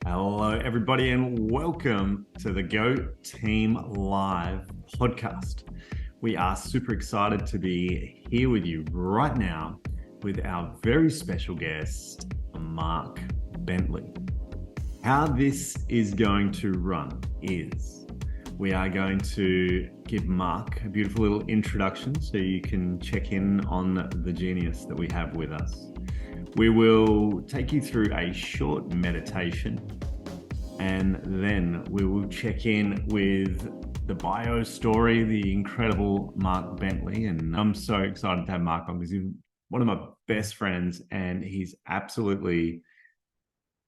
Hello, everybody, and welcome to the Go Team Live podcast. We are super excited to be here with you right now with our very special guest, Mark Bentley. How this is going to run is we are going to give Mark a beautiful little introduction so you can check in on the genius that we have with us. We will take you through a short meditation, and then we will check in with the bio story, the incredible Mark Bentley. And I'm so excited to have Mark on because he's one of my best friends and he's absolutely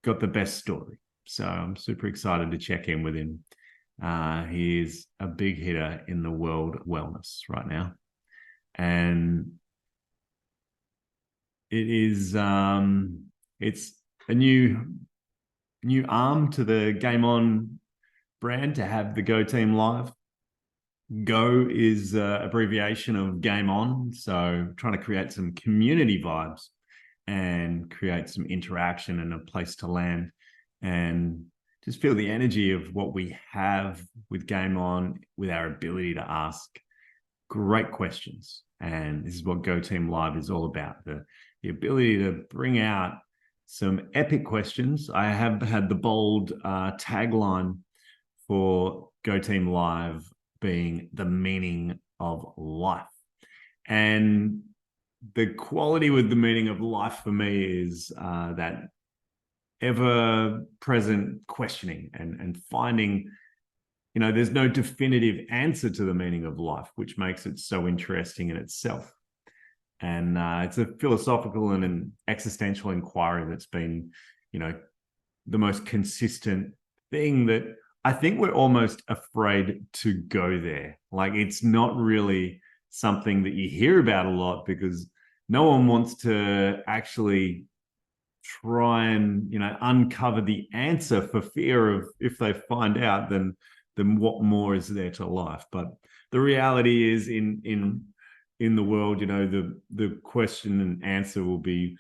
got the best story. So I'm super excited to check in with him. He is a big hitter in the world of wellness right now. And it's a new arm to the Game On brand to have the Go Team Live. Go is abbreviation of Game On, so trying to create some community vibes and create some interaction and a place to land and just feel the energy of what we have with Game On, with our ability to ask great questions. And this is what Go Team Live is all about, the ability to bring out some epic questions. I have had the bold tagline for Go Team Live being the meaning of life. And the quality with the meaning of life for me is that ever-present questioning and finding, there's no definitive answer to the meaning of life, which makes it so interesting in itself. And it's a philosophical and an existential inquiry that's been, the most consistent thing that I think we're almost afraid to go there. Like, it's not really something that you hear about a lot because no one wants to actually try and, uncover the answer for fear of, if they find out, then what more is there to life. But the reality is in the world, the question and answer will be,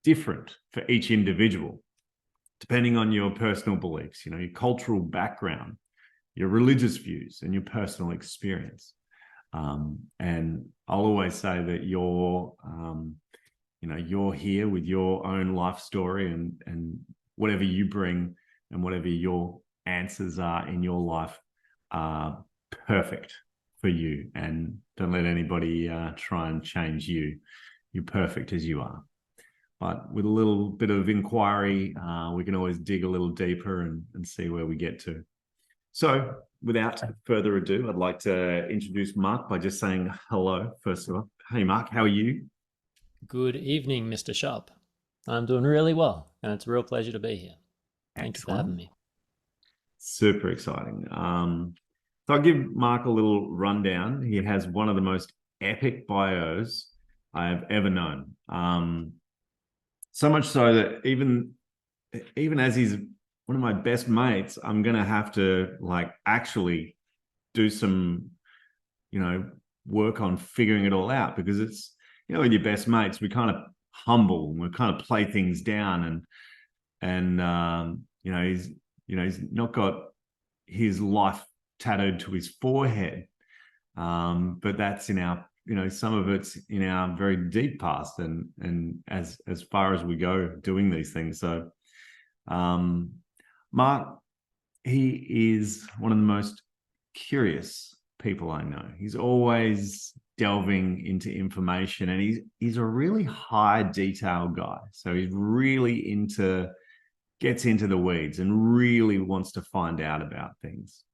different for each individual, depending on your personal beliefs, your cultural background, your religious views, and your personal experience. And I'll always say that you're here with your own life story and whatever you bring and whatever your answers are in your life are perfect for you. And don't let anybody try and change you. You're perfect as you are. But with a little bit of inquiry, we can always dig a little deeper and see where we get to. So without further ado, I'd like to introduce Mark by just saying hello, first of all. Hey, Mark, how are you? Good evening, Mr. Sharp. I'm doing really well, and it's a real pleasure to be here. Thank you for having Excellent. me. Super exciting. So I'll give Mark a little rundown. He has one of the most epic bios I have ever known. So much so that even as he's one of my best mates, I'm going to have to actually do some, work on figuring it all out, because it's, with your best mates, we kind of humble and we kind of play things down and he's not got his life tattooed to his forehead. But that's in our, some of it's in our very deep past and as far as we go doing these things. So Mark, he is one of the most curious people I know. He's always delving into information, and he's a really high detail guy. So he's really gets into the weeds and really wants to find out about things.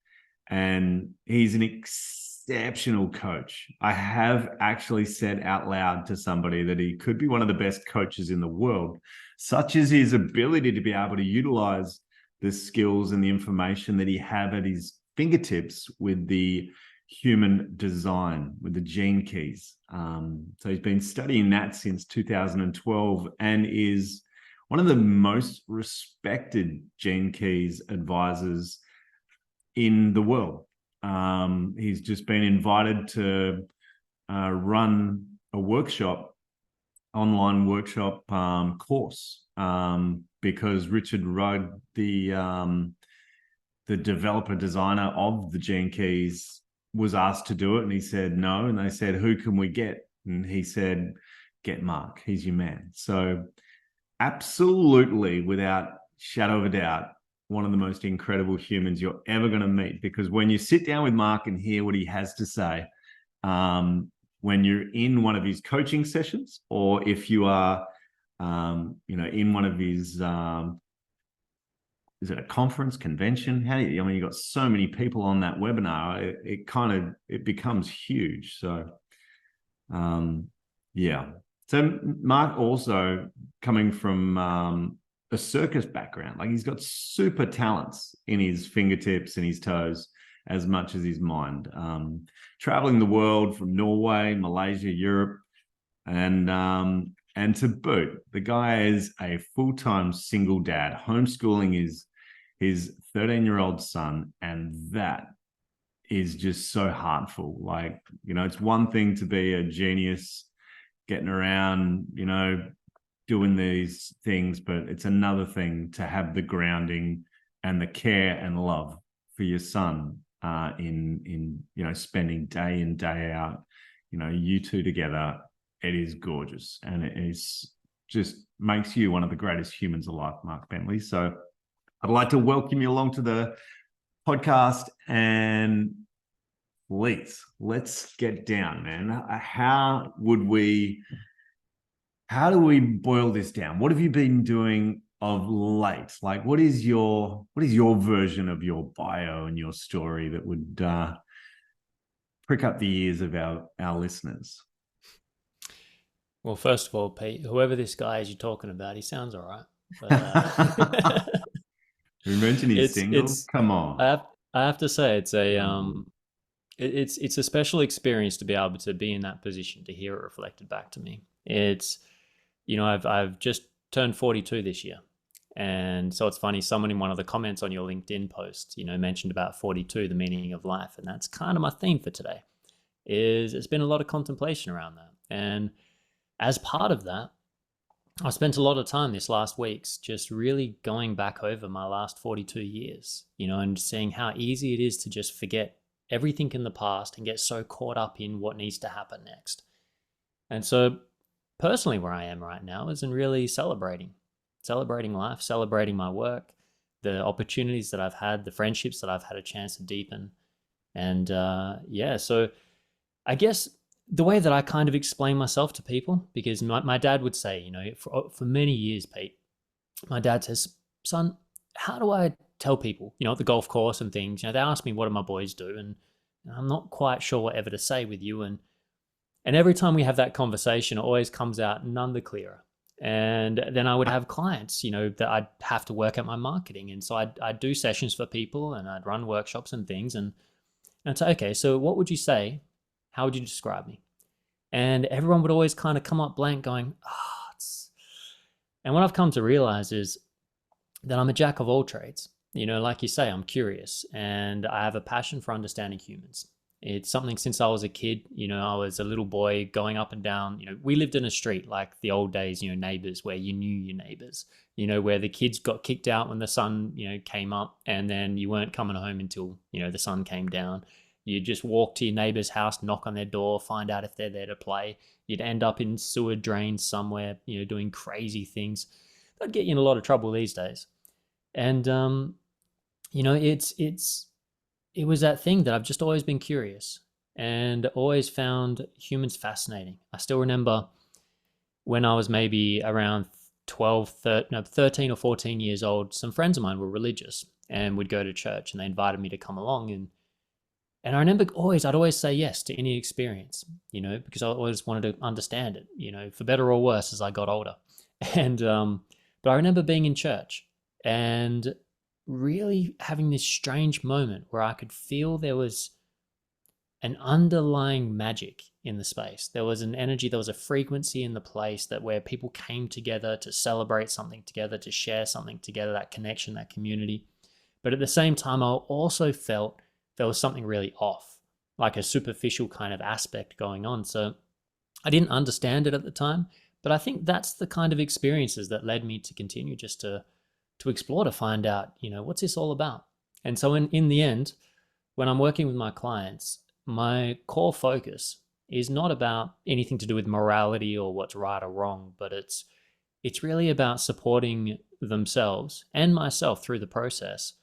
And he's an exceptional coach. I have actually said out loud to somebody that he could be one of the best coaches in the world, such as his ability to be able to utilize the skills and the information that he have at his fingertips with the human design, with the gene keys. So he's been studying that since 2012 and is one of the most respected gene keys advisors in the world. He's just been invited to run a workshop online workshop course because Richard Rudd, the developer designer of the Gene Keys, was asked to do it, and he said no. And they said, "Who can we get?" And he said, "Get Mark. He's your man." So, absolutely, without shadow of a doubt, one of the most incredible humans you're ever going to meet. Because when you sit down with Mark and hear what he has to say, when you're in one of his coaching sessions, or if you are, in one of his, is it a conference, convention? You've got so many people on that webinar, it becomes huge. So, yeah. So Mark also coming from a circus background, like he's got super talents in his fingertips and his toes as much as his mind. Traveling the world from Norway, Malaysia, Europe, and to boot, the guy is a full-time single dad, homeschooling his 13-year-old son, and that is just so heartful. Like, it's one thing to be a genius getting around, doing these things, but it's another thing to have the grounding and the care and love for your son in spending day in, day out, you two together. It is gorgeous, and it is just makes you one of the greatest humans alive, Mark Bentley. So I'd like to welcome you along to the podcast, and please, let's get down, man. How do we boil this down? What have you been doing of late? Like, what is your version of your bio and your story that would prick up the ears of our listeners? Well, first of all, Pete, whoever this guy is you're talking about, he sounds all right. But, you mentioned he's single. Come on. I have to say, it's a special experience to be able to be in that position, to hear it reflected back to me. It's, I've just turned 42 this year. And so it's funny, someone in one of the comments on your LinkedIn post, mentioned about 42, the meaning of life. And that's kind of my theme for today, is it's been a lot of contemplation around that. And as part of that, I spent a lot of time this last weeks just really going back over my last 42 years, and seeing how easy it is to just forget everything in the past and get so caught up in what needs to happen next. And so personally, where I am right now is in really celebrating life, celebrating my work, the opportunities that I've had, the friendships that I've had a chance to deepen. And so I guess the way that I kind of explain myself to people, because my dad would say, for many years, Pete, my dad says, "Son, how do I tell people, at the golf course and things, they ask me, what do my boys do? And I'm not quite sure whatever to say with you. And every time we have that conversation, it always comes out none the clearer. And then I would have clients, that I'd have to work at my marketing. And so I'd do sessions for people, and I'd run workshops and things. And I'd say, okay, so what would you say? How would you describe me? And everyone would always kind of come up blank going, and what I've come to realize is that I'm a jack of all trades. Like you say, I'm curious, and I have a passion for understanding humans. It's something since I was a kid, I was a little boy going up and down, we lived in a street like the old days, neighbors, where you knew your neighbors, where the kids got kicked out when the sun, came up, and then you weren't coming home until, the sun came down. You'd just walk to your neighbor's house, knock on their door, find out if they're there to play. You'd end up in sewer drains somewhere, doing crazy things. That'd get you in a lot of trouble these days. And, it was that thing that I've just always been curious and always found humans fascinating. I still remember when I was maybe around 13 or 14 years old, some friends of mine were religious and would go to church, and they invited me to come along. And I remember I'd always say yes to any experience, because I always wanted to understand it, for better or worse as I got older. And, but I remember being in church and really having this strange moment where I could feel there was an underlying magic in the space. There was an energy, there was a frequency in the place that where people came together to celebrate something together, to share something together, that connection, that community. But at the same time, I also felt there was something really off, like a superficial kind of aspect going on. So I didn't understand it at the time, But I think that's the kind of experiences that led me to continue just to explore, to find out, what's this all about? And so in the end, when I'm working with my clients, my core focus is not about anything to do with morality or what's right or wrong, but it's really about supporting themselves and myself through the process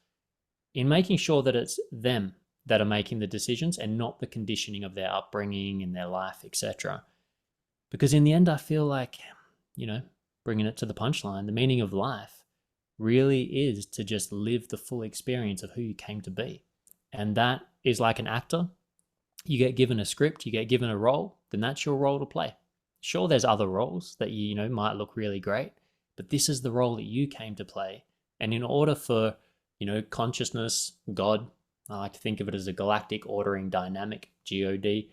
in making sure that it's them that are making the decisions and not the conditioning of their upbringing and their life, etc. Because in the end, I feel like, bringing it to the punchline, the meaning of life really is to just live the full experience of who you came to be. And that is like an actor. You get given a script, you get given a role, then that's your role to play. Sure, there's other roles that might look really great, but this is the role that you came to play. And in order for, consciousness, God, I like to think of it as a galactic ordering dynamic, God,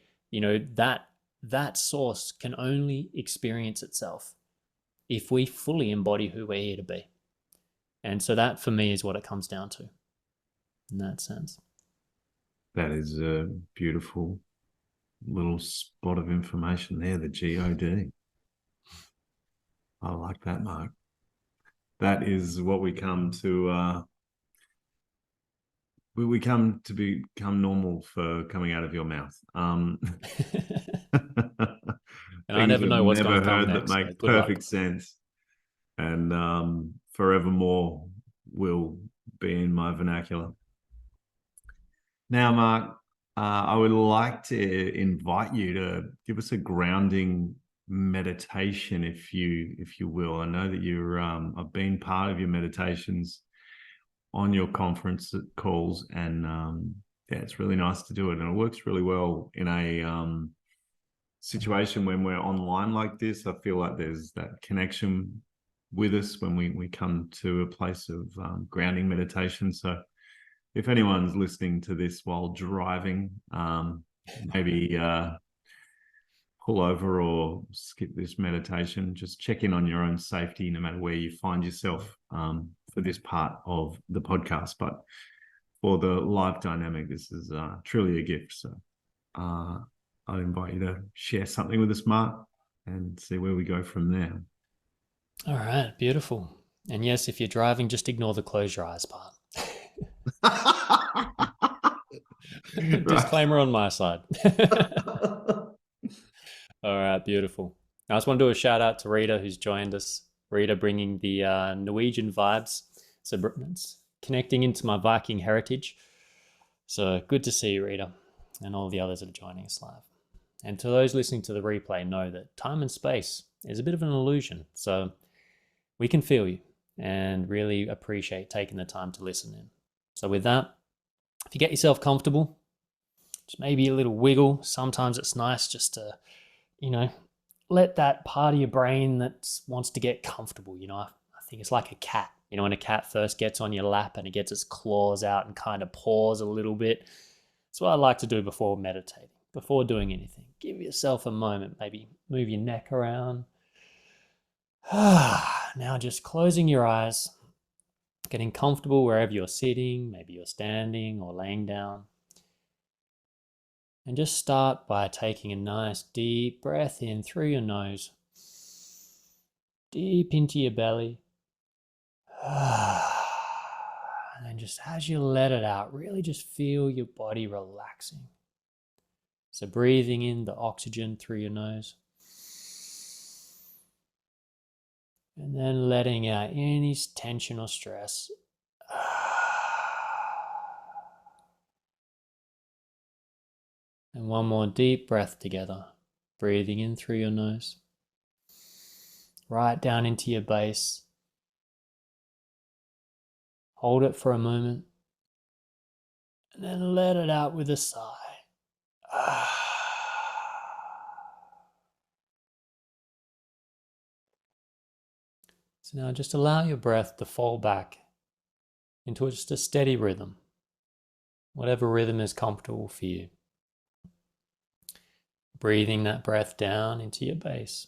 that source can only experience itself if we fully embody who we're here to be. And so that for me is what it comes down to in that sense. That is a beautiful little spot of information there, the God. I like that, Mark. That is what we come to we come to become normal for coming out of your mouth. And I Things never we've know what's going never to come heard that next, so make good luck. perfect sense, and forevermore will be in my vernacular. Now, Mark, I would like to invite you to give us a grounding meditation, if you will. I know that you're I've been part of your meditations on your conference calls, and yeah, it's really nice to do it, and it works really well in a situation when we're online like this. I feel like there's that connection with us when we come to a place of grounding meditation. So if anyone's listening to this while driving, maybe pull over or skip this meditation. Just check in on your own safety, no matter where you find yourself for this part of the podcast. But for the live dynamic, this is truly a gift. So I'd invite you to share something with us, Mark, and see where we go from there. All right, beautiful. And yes, if you're driving, just ignore the close your eyes part. Disclaimer on my side. All right, beautiful. I just want to do a shout out to Rita, who's joined us. Rita bringing the Norwegian vibes. So it's connecting into my Viking heritage. So good to see you, Rita, and all the others that are joining us live. And to those listening to the replay, know that time and space is a bit of an illusion. So we can feel you and really appreciate taking the time to listen in. So with that, if you get yourself comfortable, just maybe a little wiggle. Sometimes it's nice just to, let that part of your brain that wants to get comfortable. I think it's like a cat. When a cat first gets on your lap and it gets its claws out and kind of paws a little bit. That's what I like to do before meditating, before doing anything. Give yourself a moment, maybe move your neck around. Now just closing your eyes, getting comfortable wherever you're sitting, maybe you're standing or laying down. And just start by taking a nice deep breath in through your nose, deep into your belly. And then just as you let it out, really just feel your body relaxing. So breathing in the oxygen through your nose. And then letting out any tension or stress. And one more deep breath together. Breathing in through your nose. Right down into your base. Hold it for a moment. And then let it out with a sigh. So now just allow your breath to fall back into just a steady rhythm. Whatever rhythm is comfortable for you. Breathing that breath down into your base,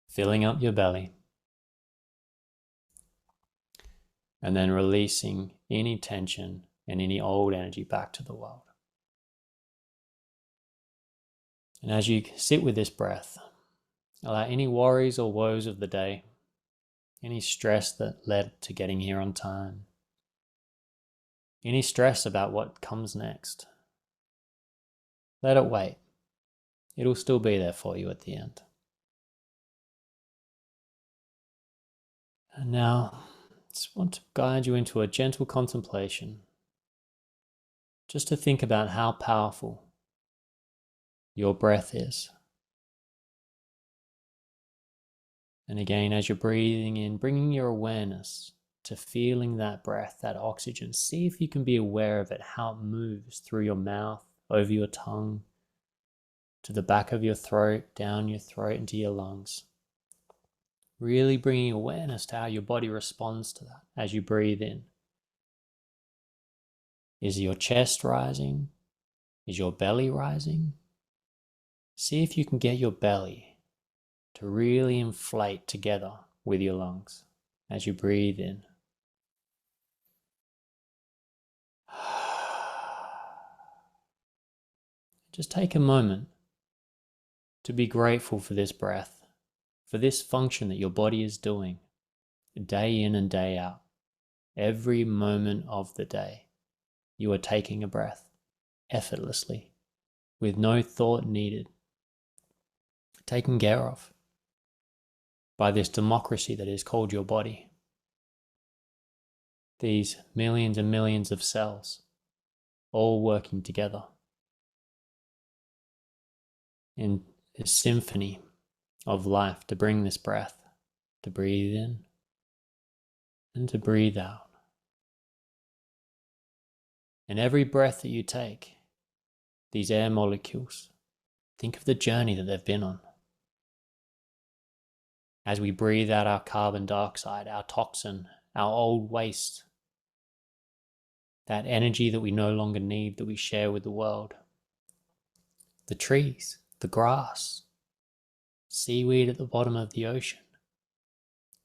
filling up your belly, and then releasing any tension and any old energy back to the world. And as you sit with this breath, Allow any worries or woes of the day, any stress that led to getting here on time, any stress about what comes next, let it wait. It'll still be there for you at the end. And now, I just want to guide you into a gentle contemplation, just to think about how powerful your breath is. And again, as you're breathing in, bringing your awareness to feeling that breath, that oxygen. See if you can be aware of it, how it moves through your mouth, over your tongue, to the back of your throat, down your throat, into your lungs. Really bringing awareness to how your body responds to that as you breathe in. Is your chest rising? Is your belly rising? See if you can get your belly to really inflate together with your lungs as you breathe in. Just take a moment to be grateful for this breath, for this function that your body is doing day in and day out. Every moment of the day, you are taking a breath effortlessly, with no thought needed, taken care of by this democracy that is called your body. These millions and millions of cells all working together in a symphony of life to bring this breath, to breathe in and to breathe out. And every breath that you take, these air molecules, think of the journey that they've been on. As we breathe out our carbon dioxide, our toxin, our old waste, that energy that we no longer need, that we share with the world. The trees, the grass, seaweed at the bottom of the ocean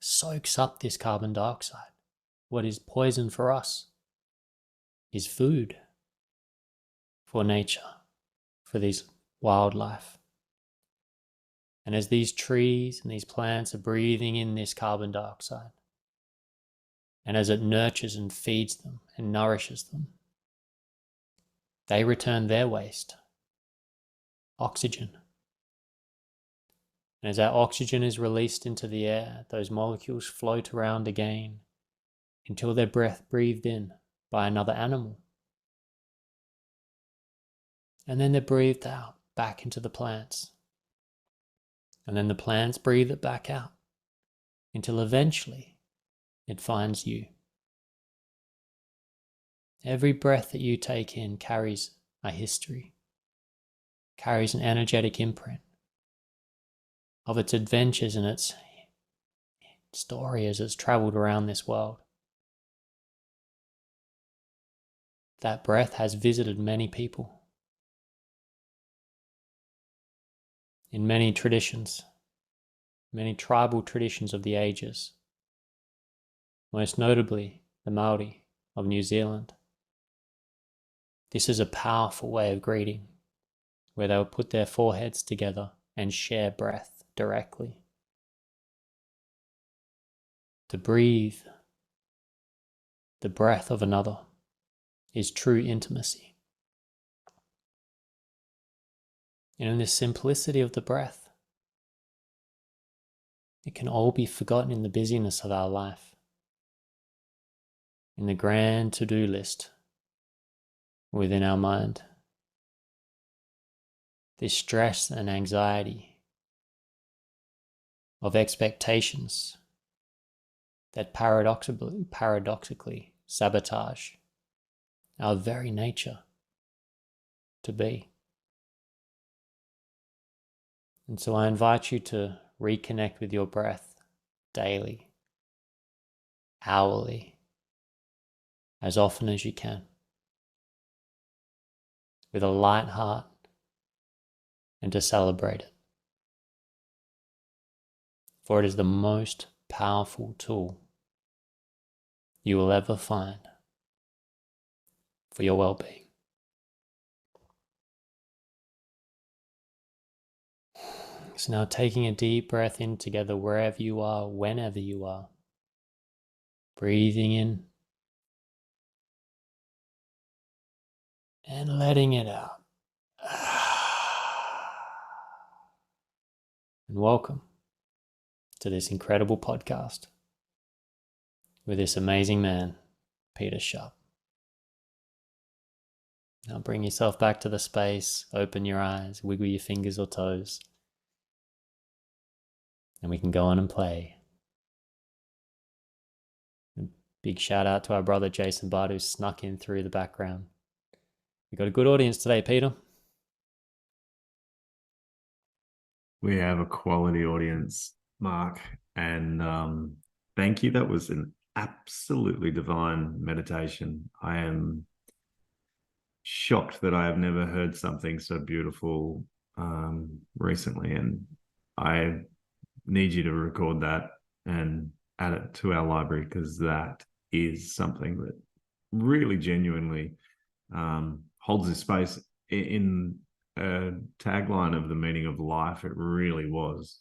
soaks up this carbon dioxide. What is poison for us is food for nature, for this wildlife. And as these trees and these plants are breathing in this carbon dioxide, and as it nurtures and feeds them and nourishes them, they return their waste, oxygen. And as that oxygen is released into the air, those molecules float around again until they're breathed in by another animal. And then they're breathed out back into the plants. And then the plants breathe it back out until eventually it finds you. Every breath that you take in carries a history, carries an energetic imprint of its adventures and its story as it's traveled around this world. That breath has visited many people in many traditions, many tribal traditions of the ages, most notably the Maori of New Zealand. This is a powerful way of greeting, where they would put their foreheads together and share breath directly. To breathe the breath of another is true intimacy. And in the simplicity of the breath, it can all be forgotten in the busyness of our life, in the grand to-do list within our mind. This stress and anxiety of expectations that paradoxically sabotage our very nature to be. And so I invite you to reconnect with your breath daily, hourly, as often as you can, with a light heart, and to celebrate it. For it is the most powerful tool you will ever find for your well-being. So now taking a deep breath in together wherever you are, whenever you are. Breathing in and letting it out. And welcome to this incredible podcast with this amazing man, Peter Sharp. Now bring yourself back to the space, open your eyes, wiggle your fingers or toes, and we can go on and play. A big shout out to our brother Jason Bard, who snuck in through the background. We got a good audience today, Peter. We have a quality audience, Mark, and thank you. That was an absolutely divine meditation. I am shocked that I have never heard something so beautiful recently, and I need you to record that and add it to our library, because that is something that really genuinely holds a space in a tagline of the meaning of life. It really was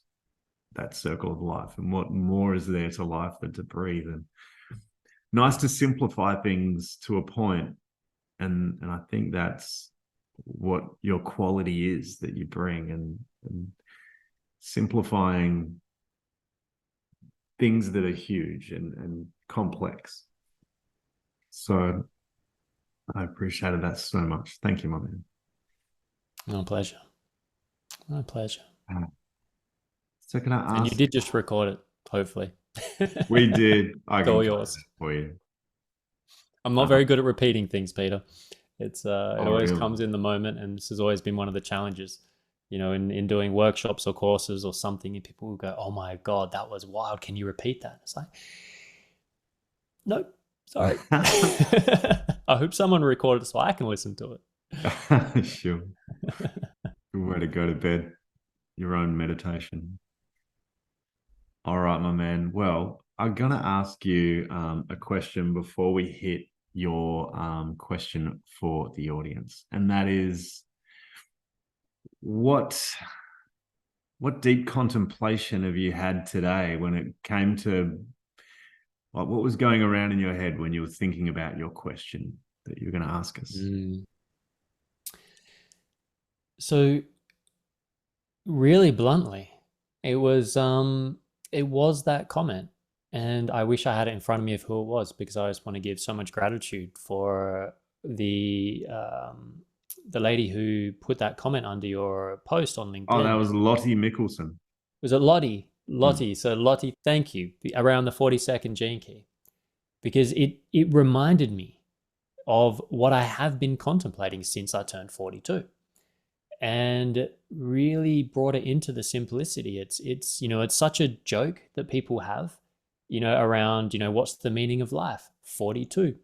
that circle of life, and what more is there to life than to breathe? And nice to simplify things to a point, and I think that's what your quality is that you bring, and simplifying things that are huge and complex. So I appreciated that so much. Thank you, my man. My pleasure. My pleasure. So can I ask? And you did just record it, hopefully. We did. I It's can all yours for you. I'm not very good at repeating things, Peter. It always really? comes in the moment, and this has always been one of the challenges. You know, in doing workshops or courses or something, and people will go, "Oh my God, that was wild. Can you repeat that?" It's like, no, sorry. I hope someone recorded it so I can listen to it. Sure. Good way to go to bed. Your own meditation. All right, my man. Well, I'm going to ask you a question before we hit your question for the audience. And that is, what deep contemplation have you had today when it came to what was going around in your head when you were thinking about your question that you're going to ask us? So, really bluntly, it was that comment, and I wish I had it in front of me of who it was, because I just want to give so much gratitude for the lady who put that comment under your post on LinkedIn. Oh, that was Lottie Mickelson. Was it Lottie? Lottie. So Lottie, thank you, around the 40-second gene key, because it reminded me of what I have been contemplating since I turned 42. And really brought it into the simplicity. It's you know, it's such a joke that people have, you know, around, you know, what's the meaning of life? 42.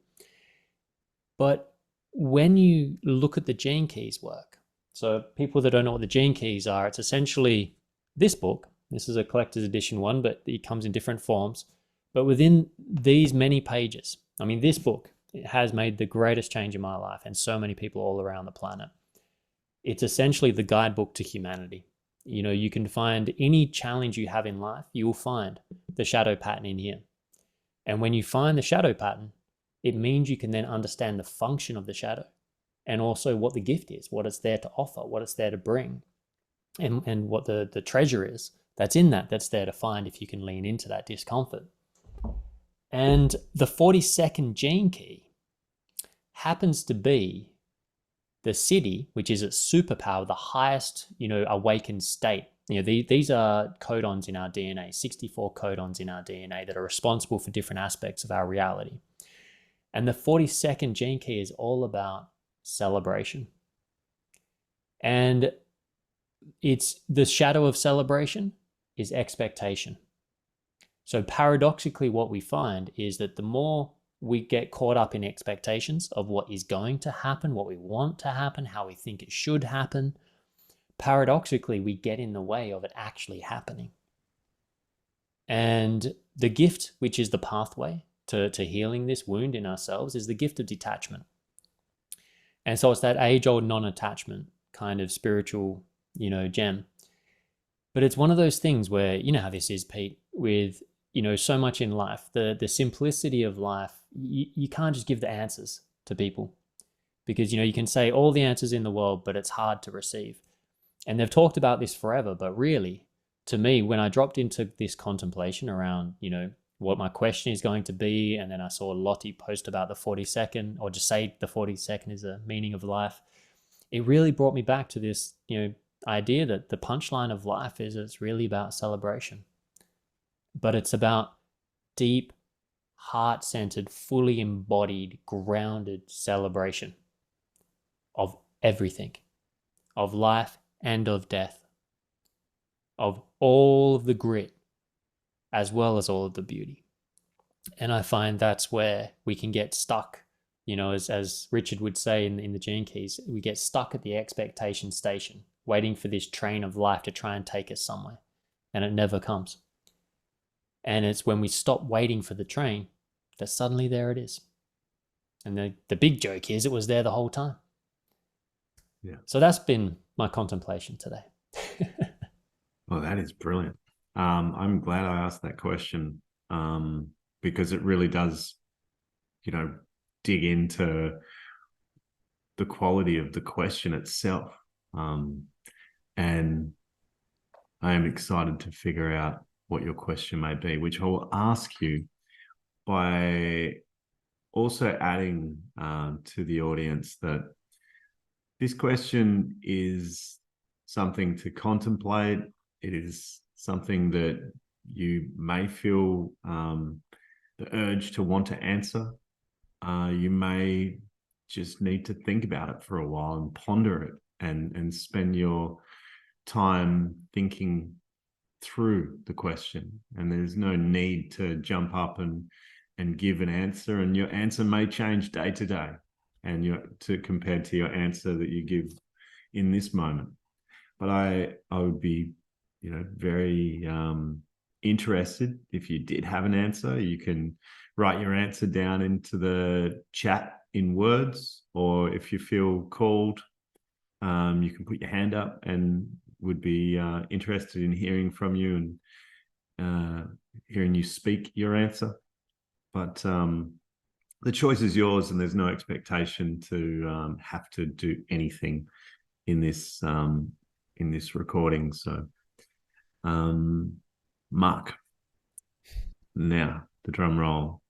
But when you look at the gene keys work, so people that don't know what the gene keys are, it's essentially this book. This is a collector's edition one, but it comes in different forms. But within these many pages, I mean, this book, it has made the greatest change in my life and so many people all around the planet. It's essentially the guidebook to humanity. You know, you can find any challenge you have in life, you will find the shadow pattern in here. And when you find the shadow pattern, it means you can then understand the function of the shadow, and also what the gift is, what it's there to offer, what it's there to bring, and what the treasure is that's in that's there to find if you can lean into that discomfort. And the 42nd gene key happens to be the city, which is its superpower, the highest, you know, awakened state. You know, these are codons in our DNA, 64 codons in our DNA that are responsible for different aspects of our reality. And the 42nd gene key is all about celebration. And it's the shadow of celebration is expectation. So paradoxically, what we find is that the more we get caught up in expectations of what is going to happen, what we want to happen, how we think it should happen, paradoxically, we get in the way of it actually happening. And the gift, which is the pathway to healing this wound in ourselves, is the gift of detachment. And so it's that age-old non-attachment kind of spiritual, you know, gem. But it's one of those things where, you know how this is, Pete, with, you know, so much in life, the simplicity of life, you can't just give the answers to people because, you know, you can say all the answers in the world, but it's hard to receive. And they've talked about this forever, but really, to me, when I dropped into this contemplation around, you know, what my question is going to be, and then I saw Lottie post about the 40-second, or just say the 40-second is a meaning of life, it really brought me back to this, you know, idea that the punchline of life is it's really about celebration. But it's about deep, heart-centered, fully embodied, grounded celebration of everything, of life and of death, of all of the grit as well as all of the beauty. And I find that's where we can get stuck, you know, as Richard would say in the Gene Keys, we get stuck at the expectation station, waiting for this train of life to try and take us somewhere, and it never comes. And it's when we stop waiting for the train that suddenly there it is. And the big joke is it was there the whole time. Yeah. So that's been my contemplation today. Well, that is brilliant. I'm glad I asked that question, because it really does, you know, dig into the quality of the question itself. And I am excited to figure out what your question may be, which I will ask you by also adding to the audience that this question is something to contemplate. It is something that you may feel the urge to want to answer. You may just need to think about it for a while and ponder it and spend your time thinking through the question. And there's no need to jump up and give an answer, and your answer may change day to day and compared to your answer that you give in this moment. But I would be, you know, very interested if you did have an answer. You can write your answer down into the chat in words, or if you feel called, you can put your hand up, and would be interested in hearing from you and hearing you speak your answer. But the choice is yours, and there's no expectation to have to do anything in this recording. So, Mark, now the drum roll.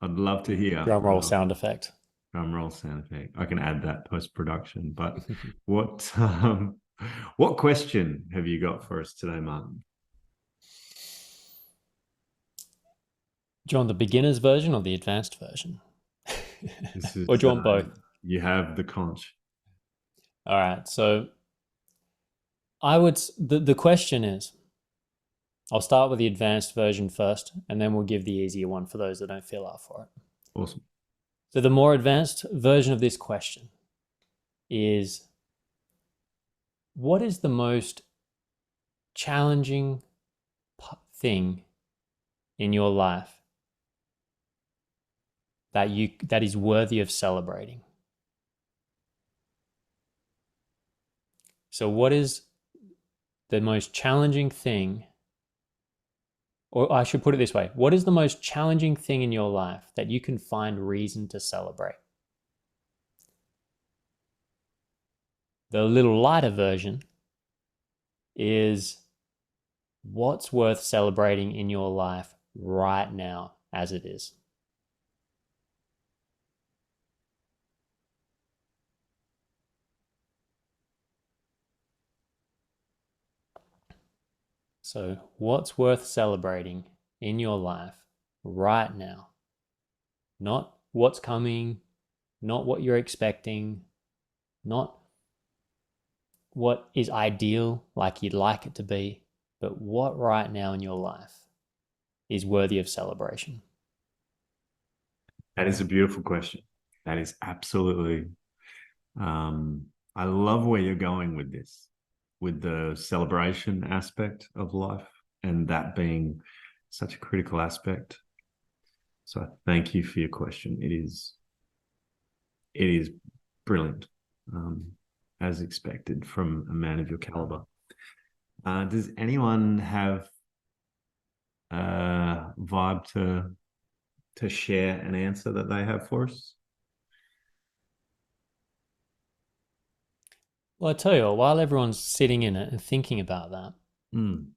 I'd love to hear Drum roll sound effect. Drum roll sound effect. I can add that post-production. But what question have you got for us today, Martin? Do you want the beginner's version or the advanced version? Or do you want both? You have the conch. All right. So the question is, I'll start with the advanced version first, and then we'll give the easier one for those that don't feel up for it. Awesome. So the more advanced version of this question is, what is the most challenging thing in your life that is worthy of celebrating? So what is the most challenging thing, or I should put it this way, what is the most challenging thing in your life that you can find reason to celebrate? The little lighter version is, what's worth celebrating in your life right now as it is? So what's worth celebrating in your life right now? Not what's coming, not what you're expecting, not what is ideal like you'd like it to be, but what right now in your life is worthy of celebration? That is a beautiful question. That is absolutely. I love where you're going with this, with the celebration aspect of life, and that being such a critical aspect. So I thank you for your question. It is brilliant, as expected from a man of your caliber. Does anyone have a vibe to share an answer that they have for us? Well, I tell you what, while everyone's sitting in it and thinking about that, Mm.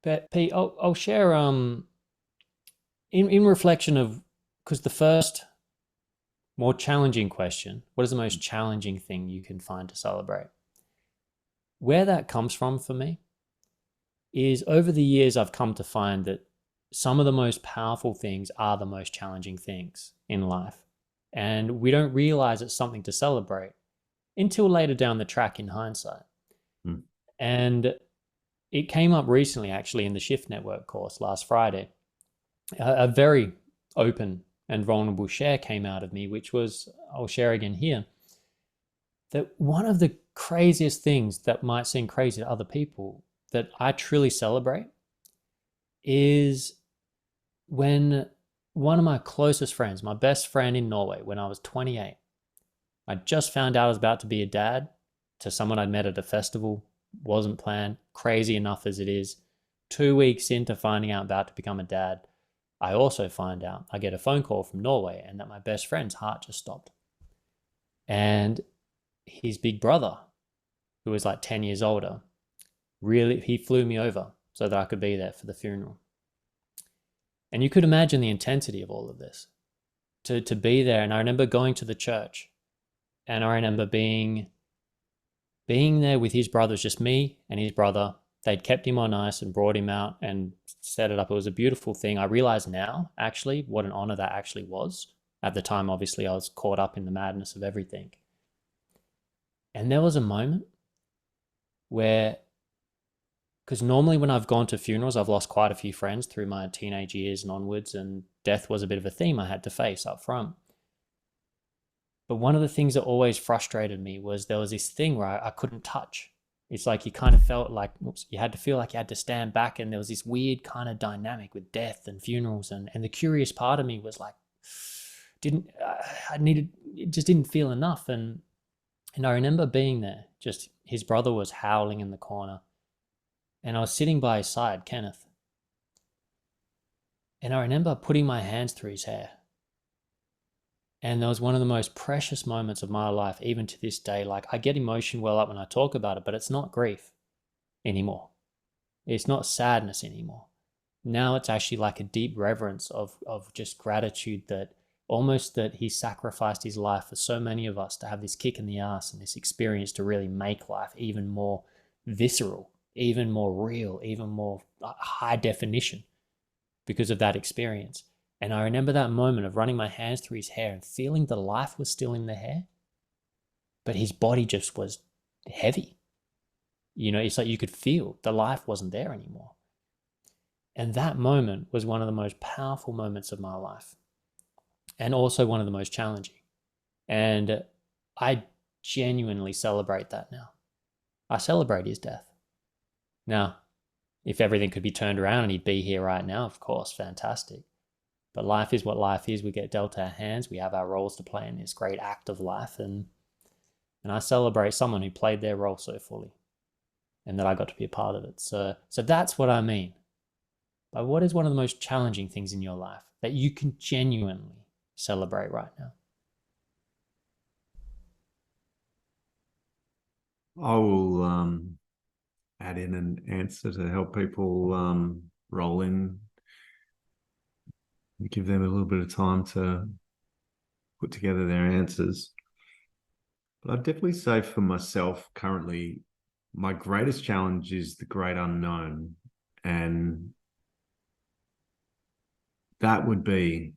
but Pete, I'll share in reflection of, because the first more challenging question, what is the most challenging thing you can find to celebrate? Where that comes from for me is over the years I've come to find that some of the most powerful things are the most challenging things in life. And we don't realize it's something to celebrate until later down the track in hindsight. Mm. And it came up recently, actually, in the Shift Network course last Friday. A very open and vulnerable share came out of me, which was, I'll share again here, that one of the craziest things that might seem crazy to other people that I truly celebrate is when one of my closest friends, my best friend in Norway, when I was 28, I just found out I was about to be a dad to someone I'd met at a festival, wasn't planned, crazy enough as it is. 2 weeks into finding out about to become a dad, I also find out, I get a phone call from Norway and that my best friend's heart just stopped. And his big brother, who was like 10 years older, really, he flew me over so that I could be there for the funeral. And you could imagine the intensity of all of this, to be there. And I remember going to the church, and I remember being there with his brothers, just me and his brother. They'd kept him on ice and brought him out and set it up. It was a beautiful thing. I realize now, actually, what an honor that actually was. At the time, obviously, I was caught up in the madness of everything. And there was a moment where, because normally when I've gone to funerals, I've lost quite a few friends through my teenage years and onwards, and death was a bit of a theme I had to face up front. But one of the things that always frustrated me was there was this thing where I couldn't touch. It's like you kind of felt like, you had to feel like you had to stand back, and there was this weird kind of dynamic with death and funerals. And the curious part of me was like, it just didn't feel enough. And I remember being there, just his brother was howling in the corner. And I was sitting by his side, Kenneth. And I remember putting my hands through his hair. And that was one of the most precious moments of my life, even to this day. Like, I get emotion well up when I talk about it, but it's not grief anymore. It's not sadness anymore. Now it's actually like a deep reverence of just gratitude, that almost that he sacrificed his life for so many of us to have this kick in the ass and this experience to really make life even more visceral, even more real, even more high definition because of that experience. And I remember that moment of running my hands through his hair and feeling the life was still in the hair, but his body just was heavy. It's like you could feel the life wasn't there anymore. And that moment was one of the most powerful moments of my life, and also one of the most challenging. And I genuinely celebrate that now. I celebrate his death. Now, if everything could be turned around and he'd be here right now, of course, fantastic. But life is what life is. We get dealt our hands. We have our roles to play in this great act of life. And I celebrate someone who played their role so fully, and that I got to be a part of it. So that's what I mean. But what is one of the most challenging things in your life that you can genuinely celebrate right now? I will add in an answer to help people roll in, give them a little bit of time to put together their answers. But I'd definitely say for myself currently, my greatest challenge is the great unknown. And that would be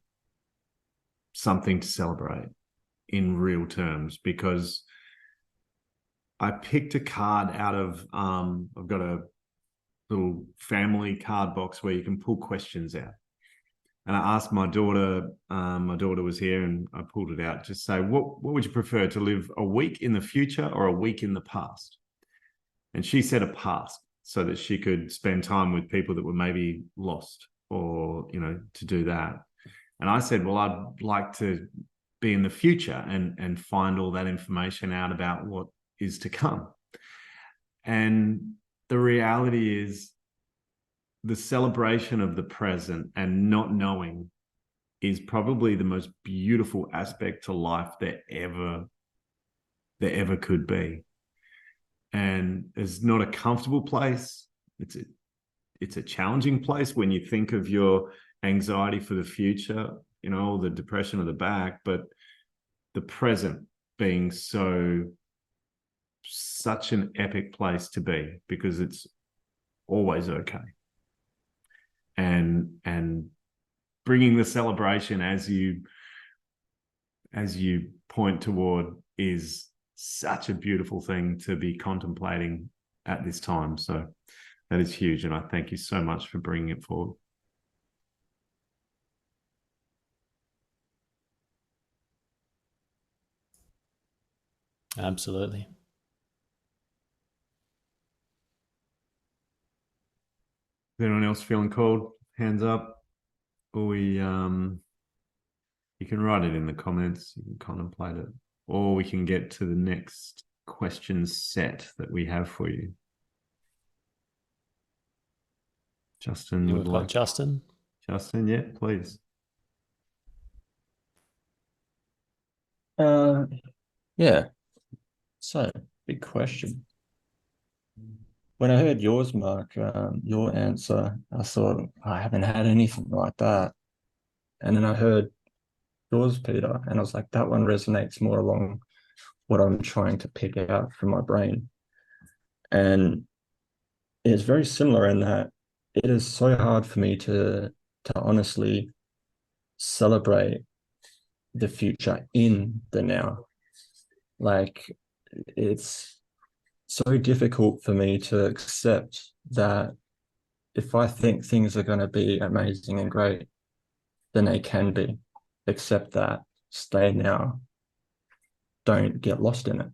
something to celebrate in real terms, because I picked a card out of, I've got a little family card box where you can pull questions out. And I asked my daughter was here, and I pulled it out, just say, what would you prefer, to live a week in the future or a week in the past? And she said a past, so that she could spend time with people that were maybe lost, or, to do that. And I said, well, I'd like to be in the future and find all that information out about what is to come. And the reality is the celebration of the present and not knowing is probably the most beautiful aspect to life there ever could be. And it's not a comfortable place. It's a challenging place when you think of your anxiety for the future, the depression of the back, but the present being such an epic place to be because it's always okay. And bringing the celebration as you point toward is such a beautiful thing to be contemplating at this time. So that is huge. And I thank you so much for bringing it forward. Absolutely. Is anyone else feeling called? Hands up. Or you can write it in the comments. You can contemplate it. Or we can get to the next question set that we have for you. Justin would like. Justin. Justin, yeah, please. Yeah. So, big question. When I heard yours, Mark, your answer, I thought, I haven't had anything like that. And then I heard yours, Peter, and I was like, that one resonates more along what I'm trying to pick out from my brain. And it's very similar in that it is so hard for me to honestly celebrate the future in the now. Like, it's so difficult for me to accept that if I think things are going to be amazing and great, then they can be. Accept that, stay now, don't get lost in it.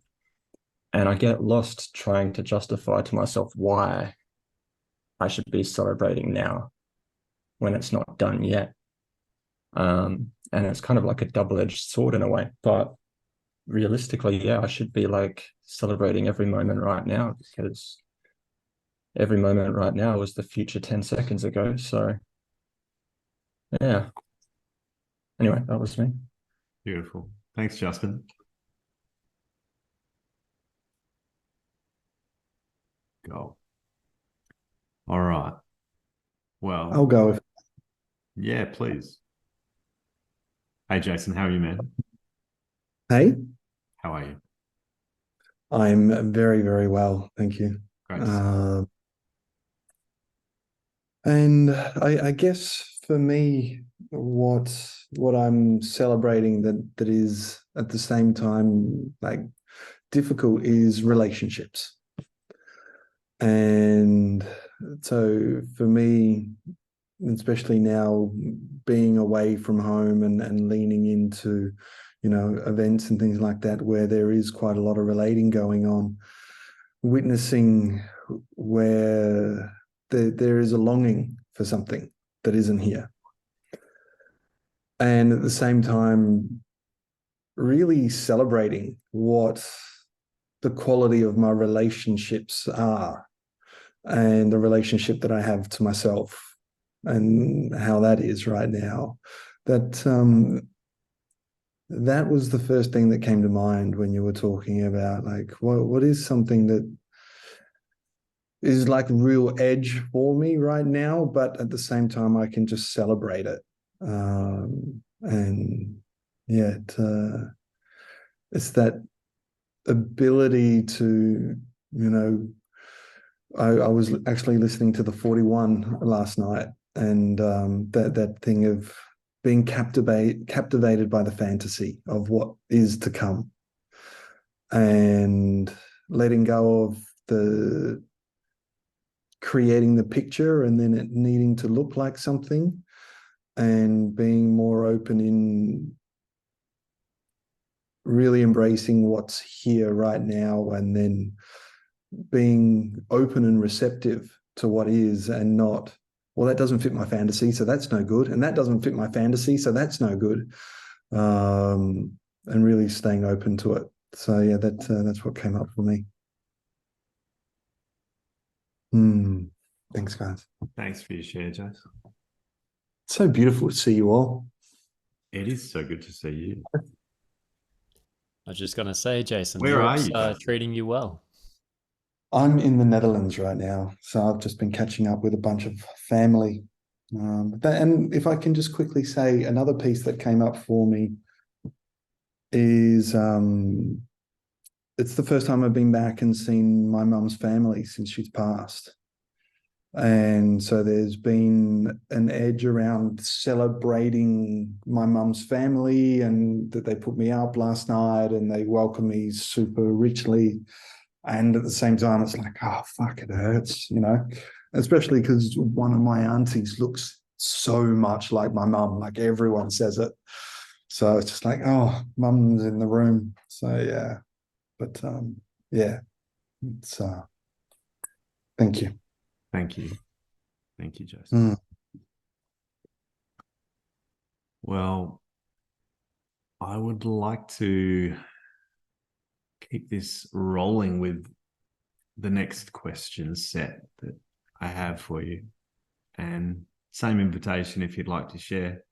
And I get lost trying to justify to myself why I should be celebrating now when it's not done yet. And it's kind of like a double-edged sword in a way. But realistically, yeah, I should be like celebrating every moment right now because every moment right now was the future 10 seconds ago. So, yeah. Anyway, that was me. Beautiful. Thanks, Justin. Go. All right. Well, I'll go. Yeah, please. Hey, Jason, how are you, man? Hey, How are you? I'm very, very well. Thank you. Great to see you. And I guess for me, what I'm celebrating that is at the same time like difficult is relationships. And so for me, especially now being away from home and leaning into, events and things like that, where there is quite a lot of relating going on, witnessing where there is a longing for something that isn't here. And at the same time, really celebrating what the quality of my relationships are and the relationship that I have to myself and how that is right now. That was the first thing that came to mind when you were talking about like what is something that is like real edge for me right now, but at the same time I can just celebrate it. And yeah, it's that ability to, I was actually listening to the 41 last night, and that thing of being captivated by the fantasy of what is to come and letting go of the creating the picture and then it needing to look like something and being more open in really embracing what's here right now and then being open and receptive to what is and not, well, that doesn't fit my fantasy, so that's no good. And that doesn't fit my fantasy, so that's no good. And really staying open to it. So yeah, that's what came up for me. Thanks, guys. Thanks for your share, Jace. It's so beautiful to see you all. It is so good to see you. I was just going to say, Jason, where are Europe's you, Jason? treating you well. I'm in the Netherlands right now, so I've just been catching up with a bunch of family. And if I can just quickly say, another piece that came up for me is it's the first time I've been back and seen my mum's family since she's passed. And so there's been an edge around celebrating my mum's family, and that they put me up last night and they welcomed me super richly. And at the same time, it's like, oh, fuck, it hurts, especially because one of my aunties looks so much like my mum, like everyone says it. So it's just like, oh, mum's in the room. So yeah, but yeah, it's thank you. Thank you. Thank you, Jason. Well, I would like to keep this rolling with the next question set that I have for you. And same invitation if you'd like to share,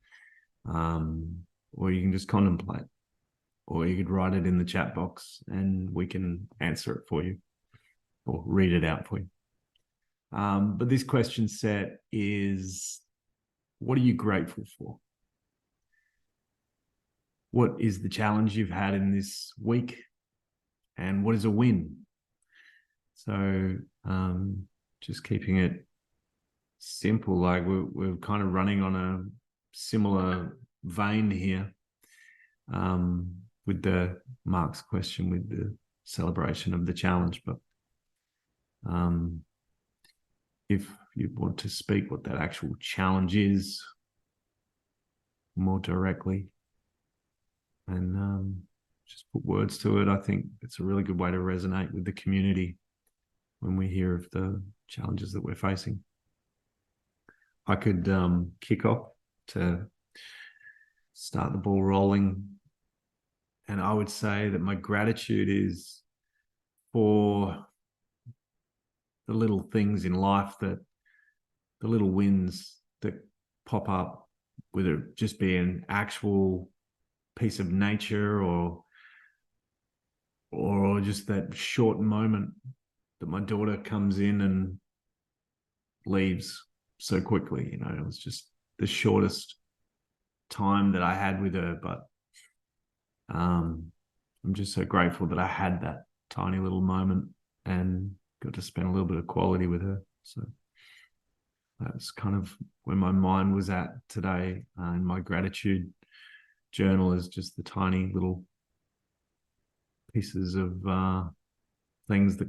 or you can just contemplate, or you could write it in the chat box and we can answer it for you or read it out for you. But this question set is, what are you grateful for? What is the challenge you've had in this week? And what is a win? So just keeping it simple, like we're kind of running on a similar vein here with the Mark's question, with the celebration of the challenge. But if you want to speak what that actual challenge is more directly and just put words to it, I think it's a really good way to resonate with the community when we hear of the challenges that we're facing. I could kick off to start the ball rolling. And I would say that my gratitude is for the little things in life, that the little wins that pop up, whether it just be an actual piece of nature or just that short moment that my daughter comes in and leaves so quickly. It was just the shortest time that I had with her, but I'm just so grateful that I had that tiny little moment and got to spend a little bit of quality with her. So that's kind of where my mind was at today. And my gratitude journal is just the tiny little pieces of things that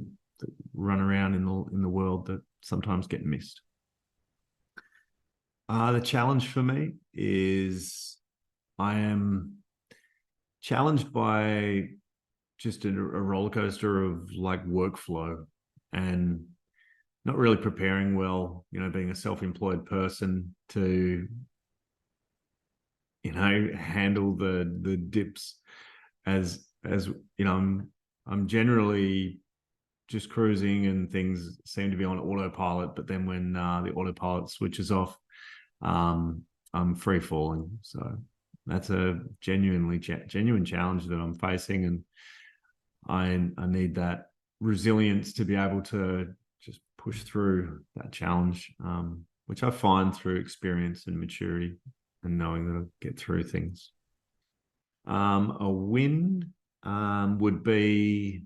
run around in the world that sometimes get missed. The challenge for me is I am challenged by just a roller coaster of like workflow and not really preparing well, being a self-employed person to, handle the dips as I'm generally just cruising and things seem to be on autopilot. But then when the autopilot switches off, I'm free falling. So that's a genuine challenge that I'm facing, and I need that resilience to be able to just push through that challenge, which I find through experience and maturity and knowing that I'll get through things. A win would be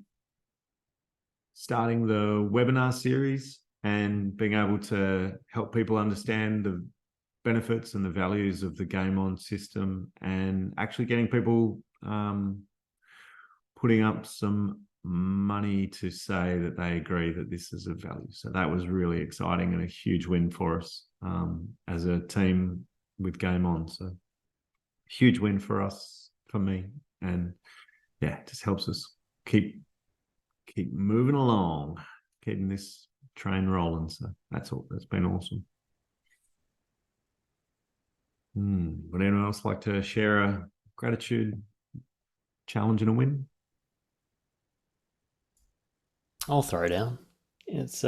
starting the webinar series and being able to help people understand the benefits and the values of the Game On system, and actually getting people putting up some money to say that they agree that this is of value. So that was really exciting and a huge win for us as a team with Game On. So huge win for us, for me, and yeah, it just helps us keep moving along, keeping this train rolling. So that's been awesome. Would anyone else like to share a gratitude, challenge, and a win? I'll throw down. It's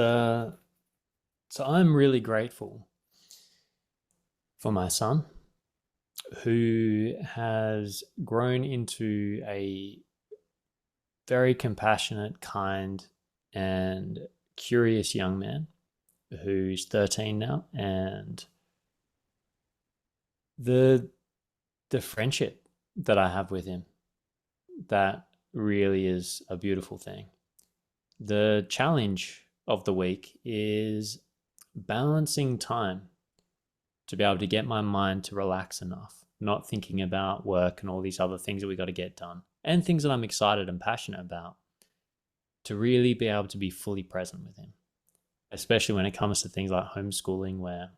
So I'm really grateful for my son, who has grown into a very compassionate, kind, and curious young man who's 13 now. And the friendship that I have with him, that really is a beautiful thing. The challenge of the week is balancing time to be able to get my mind to relax enough, not thinking about work and all these other things that we got to get done, and things that I'm excited and passionate about, to really be able to be fully present with him, especially when it comes to things like homeschooling, where,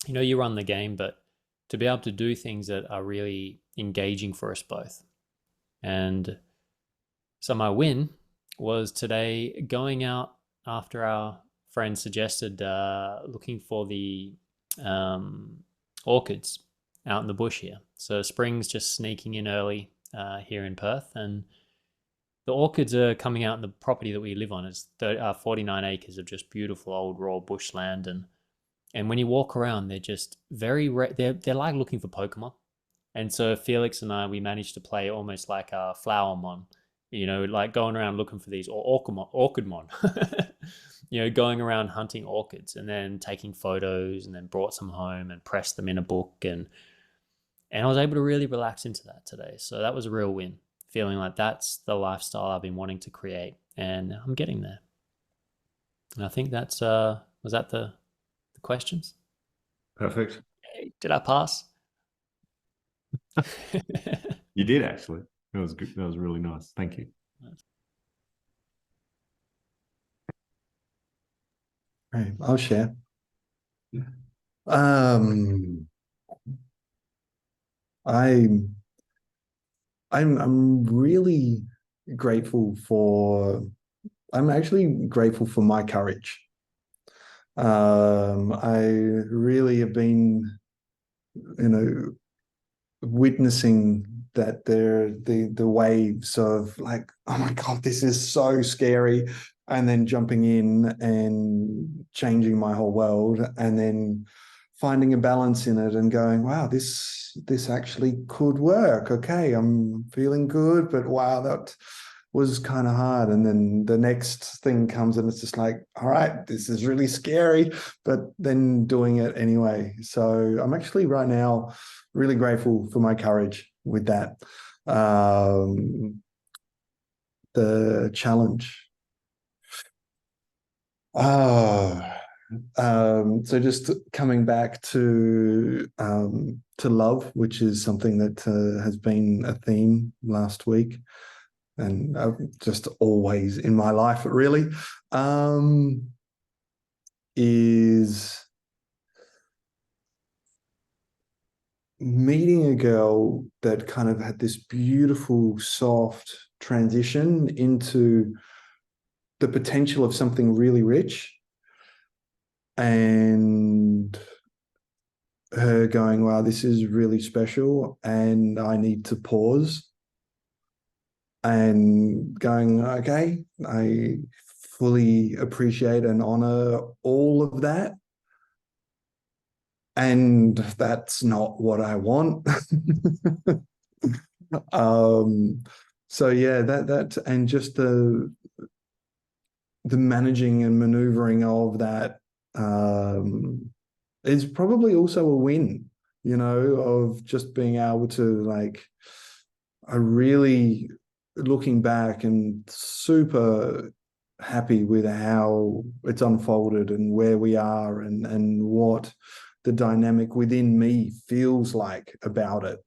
you run the game, but to be able to do things that are really engaging for us both. And so my win was today going out after our friend suggested, looking for the orchids out in the bush here. So spring's just sneaking in early here in Perth, and the orchids are coming out in the property that we live on. It's 49 acres of just beautiful old raw bushland, and when you walk around, they're just very they're like looking for Pokemon. And so Felix and I, we managed to play almost like a Flowermon, like going around looking for these, or Orchidmon, going around hunting orchids and then taking photos, and then brought some home and pressed them in a book. And I was able to really relax into that today. So that was a real win, feeling like that's the lifestyle I've been wanting to create, and I'm getting there. And I think that's, was that the questions? Perfect. Did I pass? You did, actually. That was good. That was really nice. Thank you. Right, I'll share. I'm really grateful for. I'm actually grateful for my courage. I really have been, witnessing that the waves of like, oh my God, this is so scary, and then jumping in and changing my whole world, and then finding a balance in it and going, wow, this actually could work. Okay, I'm feeling good, but wow, that was kind of hard. And then the next thing comes and it's just like, all right, this is really scary, but then doing it anyway. So I'm actually right now really grateful for my courage with that. The challenge. So just coming back to love, which is something that has been a theme last week, and just always in my life, really, is meeting a girl that kind of had this beautiful, soft transition into the potential of something really rich, and her going, wow, this is really special, and I need to pause, and going, okay, I fully appreciate and honor all of that. And that's not what I want. So yeah, that and just the managing and maneuvering of that is probably also a win, of just being able to, like, I really, looking back, and super happy with how it's unfolded and where we are, and what the dynamic within me feels like about it.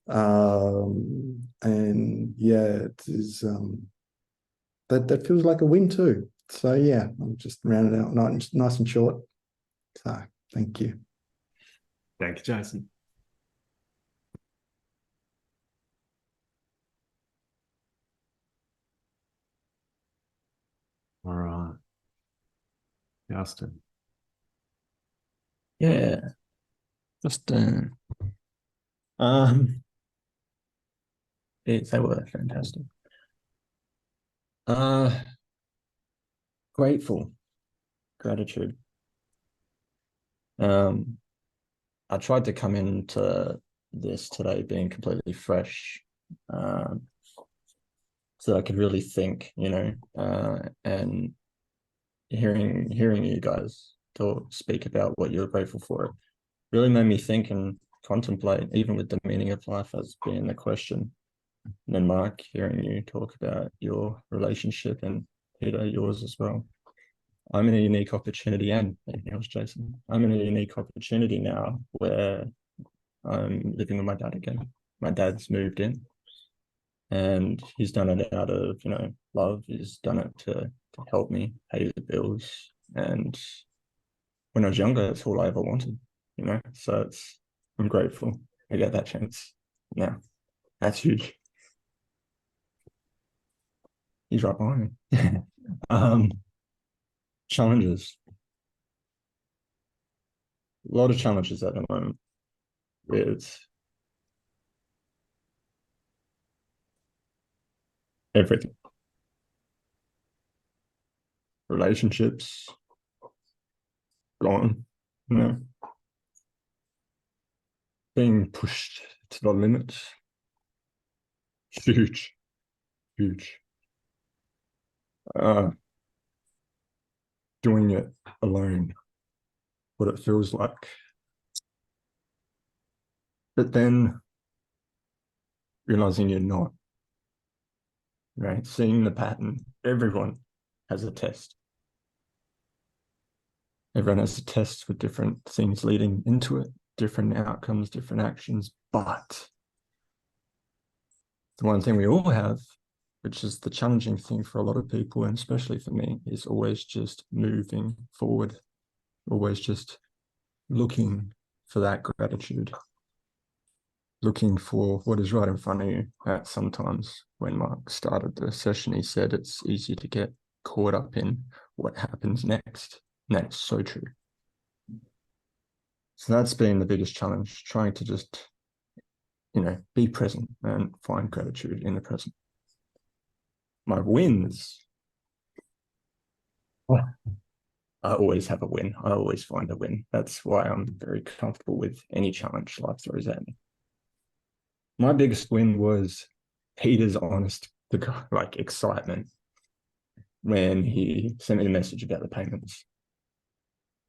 And yeah, it is, that feels like a win too. So yeah, I'm just rounding out nice and short. So thank you. Thank you, Jason. All right. Justin. Yeah. Just they were fantastic. Grateful, gratitude. I tried to come into this today being completely fresh, so I could really think, and hearing you guys speak about what you're grateful for really made me think and contemplate, even with the meaning of life as being the question. And then Mark, hearing you talk about your relationship, and Peter, yours as well. I'm in a unique opportunity, and yours, Jason. I'm in a unique opportunity now where I'm living with my dad again. My dad's moved in, and he's done it out of, love. He's done it to help me pay the bills. And when I was younger, that's all I ever wanted, So I'm grateful I get that chance now. That's huge. He's right behind me. Challenges. A lot of challenges at the moment with everything. Relationships gone, being pushed to the limit. Huge. Doing it alone, what it feels like. But then realizing you're not, right? Seeing the pattern. Everyone has a test. Everyone has a test with different things leading into it, different outcomes, different actions. But the one thing we all have, which is the challenging thing for a lot of people, and especially for me, is always just moving forward, always just looking for that gratitude, looking for what is right in front of you. Sometimes when Mark started the session, he said it's easy to get caught up in what happens next. And that is so true. So that's been the biggest challenge, trying to just, be present and find gratitude in the present. My wins. Well, I always have a win. I always find a win. That's why I'm very comfortable with any challenge life throws at me. My biggest win was Peter's honest, excitement when he sent me a message about the payments.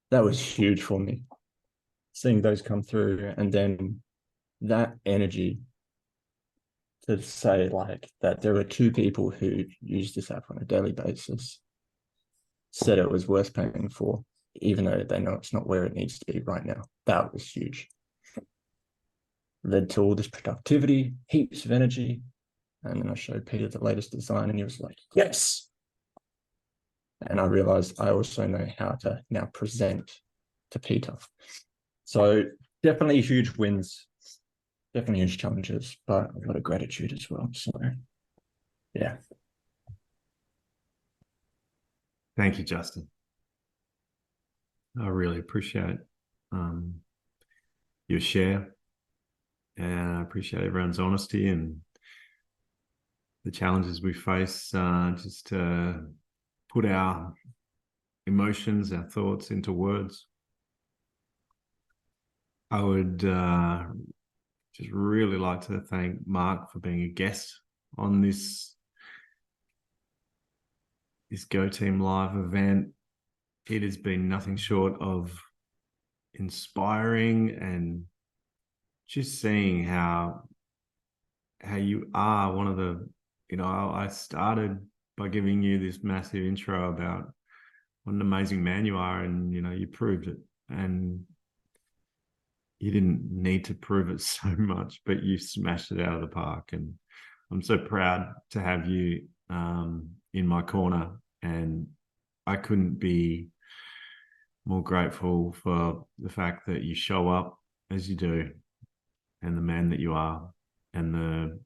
That was huge for me. Seeing those come through, and then that energy to say that there were two people who use this app on a daily basis, said it was worth paying for, even though they know it's not where it needs to be right now. That was huge. Led to all this productivity, heaps of energy. And then I showed Peter the latest design, and he was like, yes. And I realized I also know how to now present to Peter. So definitely huge wins, definitely huge challenges, but a lot of gratitude as well. So yeah. Thank you, Justin. I really appreciate your share, and I appreciate everyone's honesty and the challenges we face, just to put our emotions, our thoughts into words. I would just really like to thank Mark for being a guest on this Go Team Live event. It has been nothing short of inspiring, and just seeing how you are one of the, I started by giving you this massive intro about what an amazing man you are, and you proved it. And you didn't need to prove it so much, but you smashed it out of the park. And I'm so proud to have you in my corner, and I couldn't be more grateful for the fact that you show up as you do, and the man that you are, and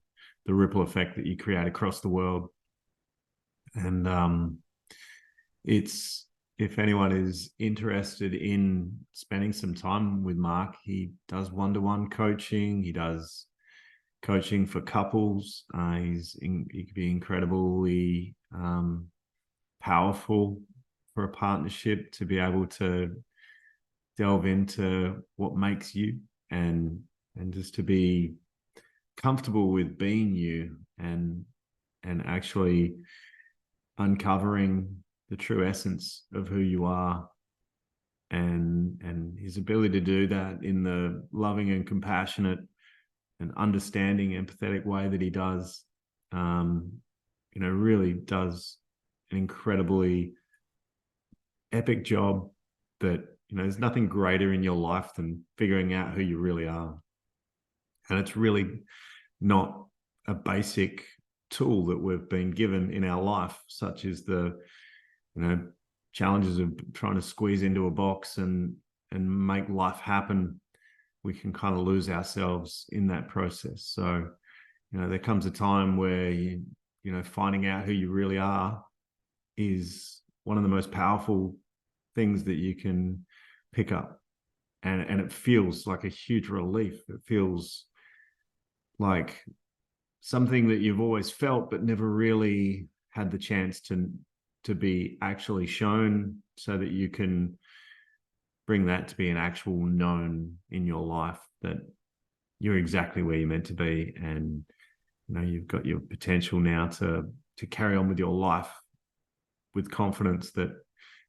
the ripple effect that you create across the world. And it's, if anyone is interested in spending some time with Mark, he does one-to-one coaching. He does coaching for couples. He could be incredibly powerful for a partnership, to be able to delve into what makes you, and just to be comfortable with being you, and actually uncovering the true essence of who you are, and his ability to do that in the loving and compassionate and understanding, empathetic way that he does, really does an incredibly epic job. That, there's nothing greater in your life than figuring out who you really are. And it's really not a basic tool that we've been given in our life, such as the, challenges of trying to squeeze into a box and make life happen. We can kind of lose ourselves in that process. So, there comes a time where finding out who you really are is one of the most powerful things that you can pick up. And it feels like a huge relief. It feels like something that you've always felt but never really had the chance to be actually shown, so that you can bring that to be an actual known in your life, that you're exactly where you're meant to be, and you've got your potential now to carry on with your life with confidence that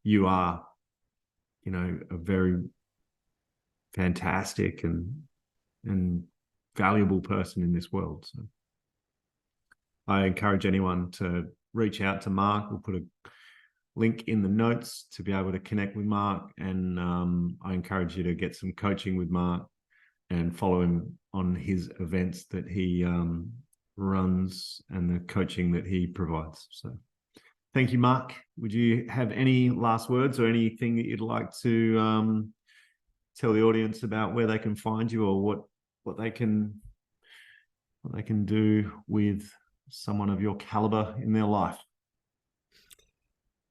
you are a very fantastic and valuable person in this world. So I encourage anyone to reach out to Mark. We'll put a link in the notes to be able to connect with Mark, and I encourage you to get some coaching with Mark and follow him on his events that he runs and the coaching that he provides. So thank you, Mark. Would you have any last words or anything that you'd like to tell the audience about where they can find you, or what they can do with someone of your caliber in their life?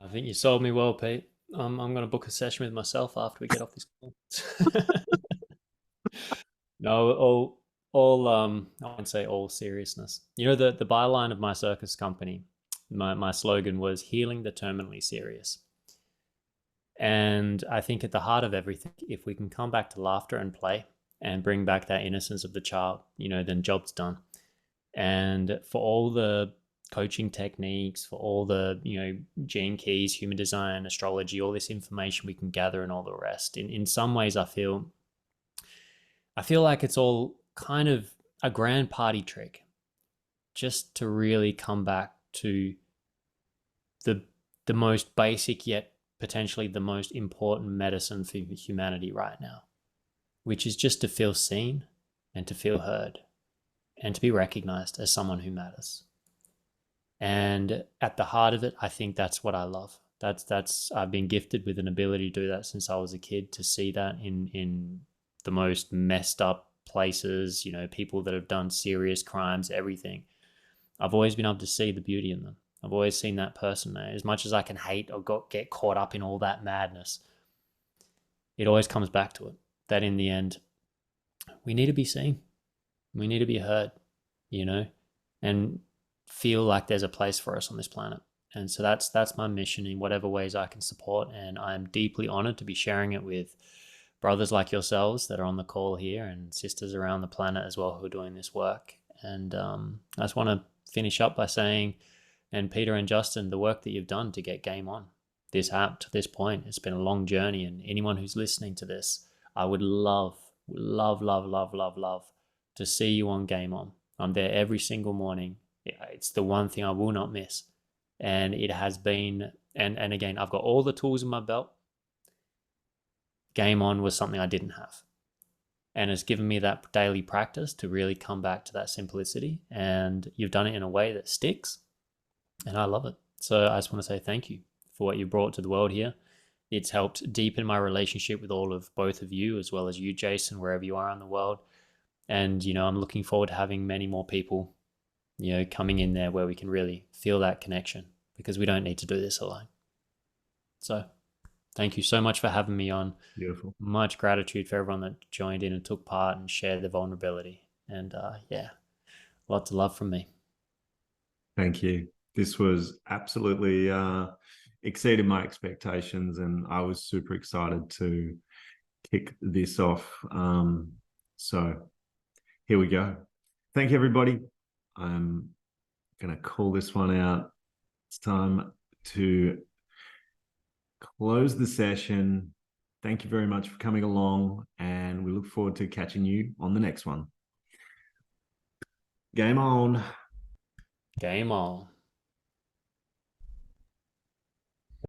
I think you sold me well, Pete. I'm going to book a session with myself after we get off this call. No, I won't say all seriousness. The byline of my circus company, my slogan was healing the terminally serious. And I think at the heart of everything, if we can come back to laughter and play and bring back that innocence of the child, then job's done. And for all the coaching techniques, for all the, gene keys, human design, astrology, all this information we can gather and all the rest, in some ways I feel like it's all kind of a grand party trick, just to really come back to the most basic yet potentially the most important medicine for humanity right now, which is just to feel seen and to feel heard and to be recognized as someone who matters. And at the heart of it, I think that's what I love. I've been gifted with an ability to do that since I was a kid, to see that in the most messed up places, people that have done serious crimes, everything. I've always been able to see the beauty in them. I've always seen that person there. As much as I can hate or get caught up in all that madness, it always comes back to it, that in the end, we need to be seen. We need to be heard, and feel like there's a place for us on this planet. And so that's my mission in whatever ways I can support. And I'm deeply honored to be sharing it with brothers like yourselves that are on the call here, and sisters around the planet as well who are doing this work. And I just want to finish up by saying, and Peter and Justin, the work that you've done to get Game On, this app, to this point, it's been a long journey. And anyone who's listening to this, I would love to see you on Game On. I'm there every single morning. It's the one thing I will not miss. And it has been, and again, I've got all the tools in my belt. Game On was something I didn't have. And it's given me that daily practice to really come back to that simplicity. And you've done it in a way that sticks. And I love it. So I just want to say thank you for what you brought to the world here. It's helped deepen my relationship with both of you, as well as you, Jason, wherever you are in the world. And, I'm looking forward to having many more people, coming in there where we can really feel that connection, because we don't need to do this alone. So thank you so much for having me on. Beautiful. Much gratitude for everyone that joined in and took part and shared their vulnerability. And lots of love from me. Thank you. This was absolutely exceeded my expectations, and I was super excited to kick this off. So here we go. Thank you, everybody. I'm going to call this one out. It's time to close the session. Thank you very much for coming along, and we look forward to catching you on the next one. Game on. Game on.